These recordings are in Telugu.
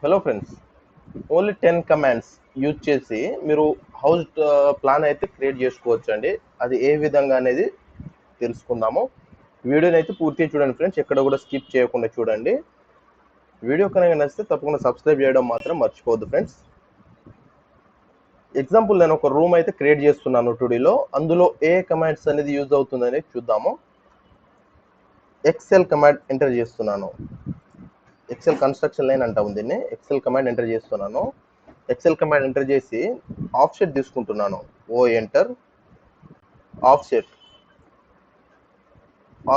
Hello friends, only 10 commands use చేసి మీరు హౌస్ ప్లాన్ అయితే క్రియేట్ చేసుకోవచ్చు అండి. అది ఏ విధంగా అనేది తెలుసుకుందాము. వీడియోని అయితే పూర్తిగా చూడండి ఫ్రెండ్స్, ఎక్కడ కూడా స్కిప్ చేయకుండా చూడండి. వీడియో కనుక నచ్చితే తప్పకుండా సబ్స్క్రైబ్ చేయడం మాత్రం మర్చిపోవద్దు ఫ్రెండ్స్. ఎగ్జాంపుల్ నేను ఒక రూమ్ అయితే క్రియేట్ చేస్తున్నాను టుడీలో. అందులో ఏ కమాండ్స్ అనేది యూజ్ అవుతుందని చూద్దాము. ఎక్సెల్ కమాండ్ ఎంటర్ చేస్తున్నాను. ఎక్సెల్ కన్స్ట్రక్షన్ లైన్ అంటాము దీన్ని. ఎక్సెల్ కమాండ్ ఎంటర్ చేస్తున్నాను. ఎక్సెల్ కమాండ్ ఎంటర్ చేసి ఆఫ్సెట్ తీసుకుంటున్నాను. ఓ ఎంటర్ ఆఫ్సెట్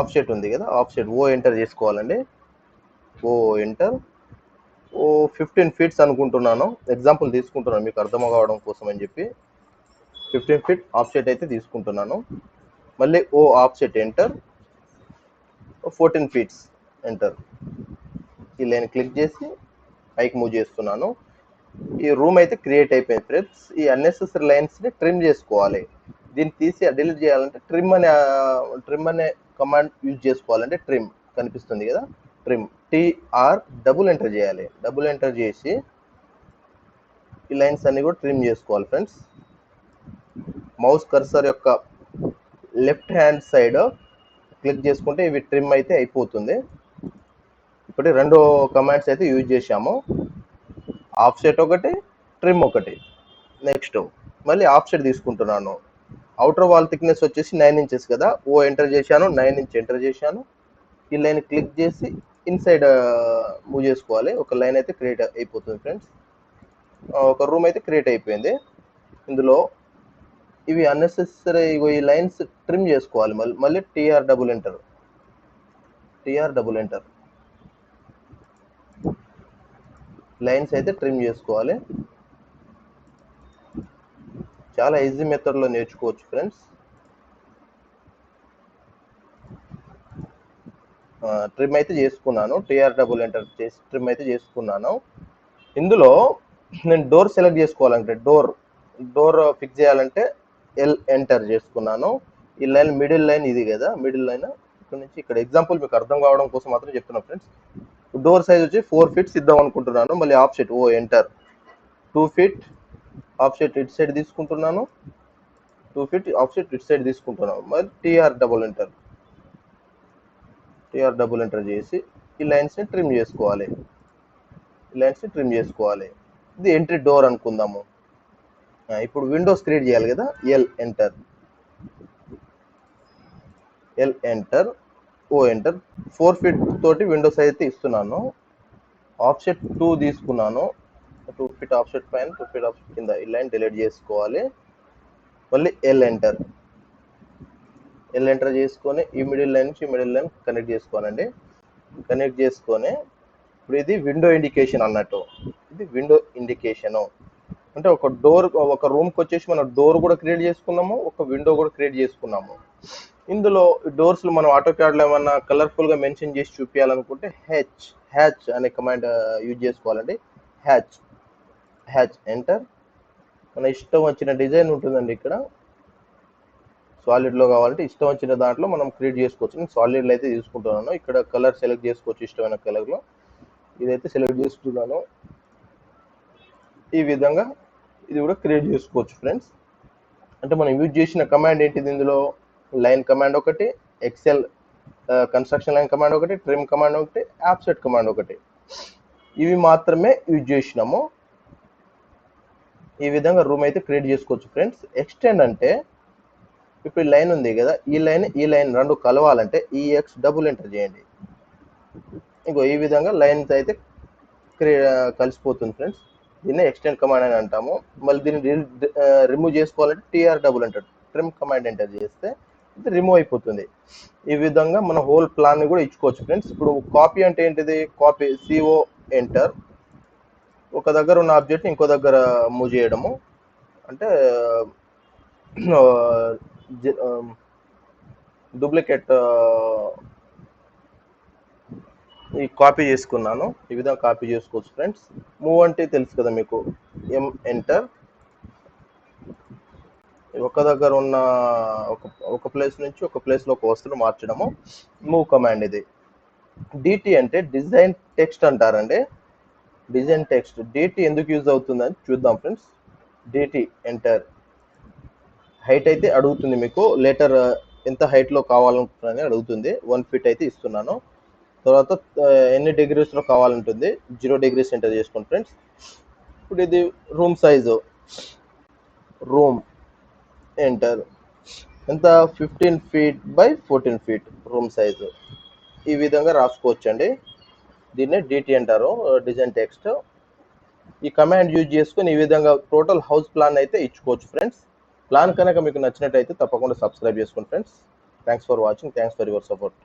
ఆఫ్సెట్ ఉంది కదా, ఆఫ్సెట్ ఓ ఎంటర్ చేసుకోవాలండి. ఓ ఎంటర్ ఓ 15 ఫీట్స్ అనుకుంటున్నాను. ఎగ్జాంపుల్ తీసుకుంటున్నాను మీకు అర్థం కావడం కోసం అని చెప్పి 15 ఫీట్ ఆఫ్సెట్ అయితే తీసుకుంటున్నాను. మళ్ళీ ఓ ఆఫ్సెట్ ఎంటర్ 14 ఫీట్స్ ఎంటర్. ఈ లైన్ క్లిక్ చేసి పైకి మూవ్ చేస్తున్నాను. ఈ రూమ్ అయితే క్రియేట్ అయిపోయింది ఫ్రెండ్స్. ఈ అన్నెసెసరీ లైన్స్ని ట్రిమ్ చేసుకోవాలి. దీన్ని తీసి డిలీట్ చేయాలంటే ట్రిమ్ అనే కమాండ్ యూజ్ చేసుకోవాలంటే ట్రిమ్ కనిపిస్తుంది కదా, ట్రిమ్ టీఆర్ డబుల్ ఎంటర్ చేయాలి. డబుల్ ఎంటర్ చేసి ఈ లైన్స్ అన్ని కూడా ట్రిమ్ చేసుకోవాలి ఫ్రెండ్స్. మౌస్ కర్సర్ యొక్క లెఫ్ట్ హ్యాండ్ సైడ్ క్లిక్ చేసుకుంటే ఇవి ట్రిమ్ అయితే అయిపోతుంది. ఇప్పుడు రెండు కమాండ్స్ అయితే యూజ్ చేశాము. ఆఫ్సెట్ ఒకటి, ట్రిమ్ ఒకటి. నెక్స్ట్ మళ్ళీ ఆఫ్సెట్ తీసుకుంటున్నాను. అవుటర్ వాల్ థిక్నెస్ వచ్చేసి 9 ఇంచెస్ కదా, ఓ ఎంటర్ చేశాను. 9 ఇంచ్ ఎంటర్ చేశాను. ఈ లైన్ క్లిక్ చేసి ఇన్సైడ్ మూవ్ చేసుకోవాలి. ఒక లైన్ అయితే క్రియేట్ అయిపోతుంది ఫ్రెండ్స్. ఒక రూమ్ అయితే క్రియేట్ అయిపోయింది. ఇందులో ఇవి అన్నెసెసరీ ఈ లైన్స్ ట్రిమ్ చేసుకోవాలి. మళ్ళీ టీఆర్ డబుల్ ఎంటర్ లైన్స్ అయితే ట్రిమ్ చేసుకోవాలి. చాలా ఈజీ మెథడ్లో నేర్చుకోవచ్చు ఫ్రెండ్స్. ట్రిమ్ అయితే చేసుకున్నాను. టీఆర్ డబుల్ ఎంటర్ చేసి ట్రిమ్ అయితే చేసుకున్నాను. ఇందులో నేను డోర్ సెలెక్ట్ చేసుకోవాలంటే డోర్ ఫిక్స్ చేయాలంటే ఎల్ ఎంటర్ చేసుకున్నాను. ఈ లైన్ మిడిల్ లైన్ ఇది కదా, మిడిల్ లైన్ ఇక్కడ నుంచి ఇక్కడ ఎగ్జాంపుల్ మీకు అర్థం కావడం కోసం మాత్రం చెప్తున్నా ఫ్రెండ్స్. డోర్ సైజ్ వచ్చి 4 ఫీట్స్ ఇద్దాం అనుకుంటున్నాను. మళ్ళీ ఆఫ్సెట్ ఓ ఎంటర్ 2 ఫీట్ ఆఫ్సెట్ ఇటు సైడ్ తీసుకుంటున్నాను. 2 ఫీట్ ఆఫ్సెట్ ఇటు సైడ్ తీసుకుంటున్నాను. మళ్ళీ టీఆర్ డబుల్ ఎంటర్ చేసి ఈ లైన్స్ని ట్రిమ్ చేసుకోవాలి. ఇది ఎంట్రీ డోర్ అనుకుందాము. ఇప్పుడు విండోస్ క్రియేట్ చేయాలి కదా, ఎల్ ఎంటర్ ఓ ఎంటర్ 4 ఫీట్ తోటి విండోస్ అయితే ఇస్తున్నాను. ఆఫ్సెట్ 2 తీసుకున్నాను. 2 ఫీట్ ఆఫ్సెట్ పైన 2 ఫీట్ ఆఫ్సెట్ కింద ఈ లైన్ డిలీట్ చేసుకోవాలి. మళ్ళీ ఎల్ ఎంటర్ చేసుకొని ఈ మిడిల్ లైన్ నుంచి మిడిల్ లైన్ కనెక్ట్ చేసుకోవాలండి. కనెక్ట్ చేసుకొని ఇప్పుడు ఇది విండో ఇండికేషన్ అన్నట్టు. ఇది విండో ఇండికేషను అంటే ఒక రూమ్కి వచ్చేసి మనం డోర్ కూడా క్రియేట్ చేసుకున్నాము, ఒక విండో కూడా క్రియేట్ చేసుకున్నాము. ఇందులో డోర్స్ మనం ఆటోకాడ్లో ఏమన్నా కలర్ఫుల్గా మెన్షన్ చేసి చూపించాలనుకుంటే హ్యాచ్ అనే కమాండ్ యూజ్ చేసుకోవాలండి. Hatch enter. మన ఇష్టం వచ్చిన డిజైన్ ఉంటుందండి. ఇక్కడ సాలిడ్లో కావాలంటే ఇష్టం వచ్చిన దాంట్లో మనం క్రియేట్ చేసుకోవచ్చు. నేను సాలిడ్లో అయితే తీసుకుంటున్నాను. ఇక్కడ కలర్ సెలెక్ట్ చేసుకోవచ్చు ఇష్టమైన కలర్లో. ఇదైతే సెలెక్ట్ చేసుకున్నాను. ఈ విధంగా ఇది కూడా క్రియేట్ చేసుకోవచ్చు ఫ్రెండ్స్. అంటే మనం యూజ్ చేసిన కమాండ్ ఏంటిది, ఇందులో లైన్ కమాండ్ ఒకటి, ఎక్సెల్ కన్స్ట్రక్షన్ లైన్ కమాండ్ ఒకటి, ట్రిమ్ కమాండ్ ఒకటి, ఆఫ్సెట్ కమాండ్ ఒకటి. ఇవి మాత్రమే యూజ్ చేసినాము. ఈ విధంగా రూమ్ అయితే క్రియేట్ చేసుకోవచ్చు ఫ్రెండ్స్. ఎక్స్టెండ్ అంటే ఇప్పుడు ఈ లైన్ ఉంది కదా, ఈ లైన్ రెండు కలవాలంటే ఈఎక్స్ డబుల్ ఎంటర్ చేయండి. ఇంకో ఈ విధంగా లైన్స్ అయితే కలిసిపోతుంది ఫ్రెండ్స్. దీన్ని ఎక్స్టెండ్ కమాండ్ అని అంటాము. మళ్ళీ దీన్ని రిమూవ్ చేసుకోవాలంటే TR double enter trim command enter చేస్తే ఇది రిమూవ్ అయిపోతుంది. ఈ విధంగా మన హోల్ ప్లాన్ కూడా ఇచ్చుకోవచ్చు ఫ్రెండ్స్. ఇప్పుడు కాపీ అంటే ఏంటిది, కాపీ సిఓ ఎంటర్ ఒక దగ్గర ఉన్న ఆబ్జెక్ట్ని ఇంకో దగ్గర మూవ్ చేయడము. అంటే డూప్లికేట్ ఈ కాపీ చేసుకున్నాను. ఈ విధంగా కాపీ చేసుకోవచ్చు ఫ్రెండ్స్. మూవ్ అంటే తెలుసు కదా మీకు, ఎం ఎంటర్ ఒక దగ్గర ఉన్న ఒక ప్లేస్ నుంచి ఒక ప్లేస్లో ఒక వస్తువును మార్చడము మూవ్ కమాండ్ ఇది. డిటి అంటే డిజైన్ టెక్స్ట్ అంటారండి. డిజైన్ టెక్స్ట్ డిటి ఎందుకు యూజ్ అవుతుందని చూద్దాం ఫ్రెండ్స్. DT enter. హైట్ అయితే అడుగుతుంది మీకు, లెటర్ ఎంత హైట్లో కావాలనుకుంటున్నారని అడుగుతుంది. 1 feet అయితే ఇస్తున్నాను. తర్వాత ఎన్ని డిగ్రీస్లో కావాలంటుంది, 0 degrees ఎంటర్ చేసుకోండి ఫ్రెండ్స్. ఇప్పుడు ఇది రూమ్ సైజు, రూమ్ ఎంటర్. ఎంత, 15 feet by 14 feet room size. ఈ విధంగా రాసుకోవచ్చండి. దీన్నే డిటి అంటారు, డిజైన్ టెక్స్ట్. ఈ కమాండ్ యూజ్ చేసుకుని ఈ విధంగా టోటల్ హౌస్ ప్లాన్ అయితే ఇచ్చుకోవచ్చు ఫ్రెండ్స్. ప్లాన్ కనుక మీకు నచ్చినట్టయితే తప్పకుండా సబ్స్క్రైబ్ చేసుకోండి friends. Thanks for watching, thanks for your support.